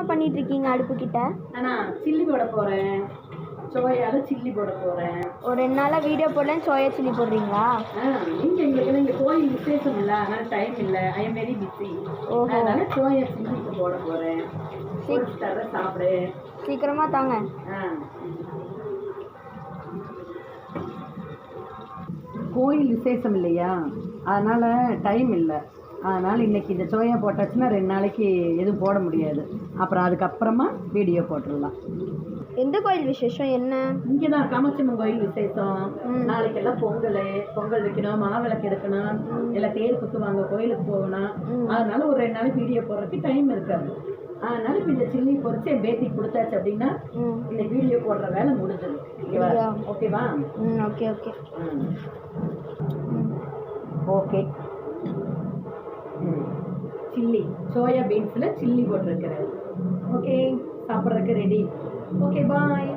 என்னம்மா பண்ணிட்டு இருக்கீங்க அடுப்பு கிட்ட? நான் சில்லி போட போகிறேன். சோயால சில்லி போட போகிறேன். ஒரு 2 நாளாக வீடியோ போடலன்னு சோயா சில்லி போடுறீங்களா? எங்களுக்கு இங்கே கோயில் விசேஷம் இல்லை, அதனால் டைம் இல்லை. I am very busy. அதனால சோயா சில்லி போட போகிறேன். தர சாப்பிடு. சீக்கிரமா தாங்க. கோயில் விசேஷம் இல்லையா, அதனால் டைம் இல்லை. அதனால் இன்றைக்கி இந்த சோயா போட்டாச்சுன்னா 2 நாளைக்கு எதுவும் போட முடியாது. அப்புறம் அதுக்கப்புறமா வீடியோ போட்டுடலாம். எந்த கோயில் விசேஷம்? என்ன? இங்கே தான் காமாட்சியம்மன் கோயில் விசேஷம். நாளைக்கெல்லாம் பொங்கல் வைக்கணும், மாவிளக்கு எடுக்கணும், எல்லாம் தேர் குத்துவாங்க, கோயிலுக்கு போகணும். அதனால ஒரு 2 நாளைக்கு வீடியோ போடுறதுக்கு டைம் இருக்காது. அதனால இப்போ இந்த சில்லி பொறிச்சு என் பேத்திக்கு கொடுத்தாச்சு அப்படின்னா இந்த வீடியோ போடுற வேலை முடிஞ்சது. ஓகேவா? Okay okay okay. Chilli soya பீன்ஸில் சில்லி போட்டிருக்கிறேன். ஓகே, சாப்பிட்றதுக்கு ரெடி. ஓகே, பாய்.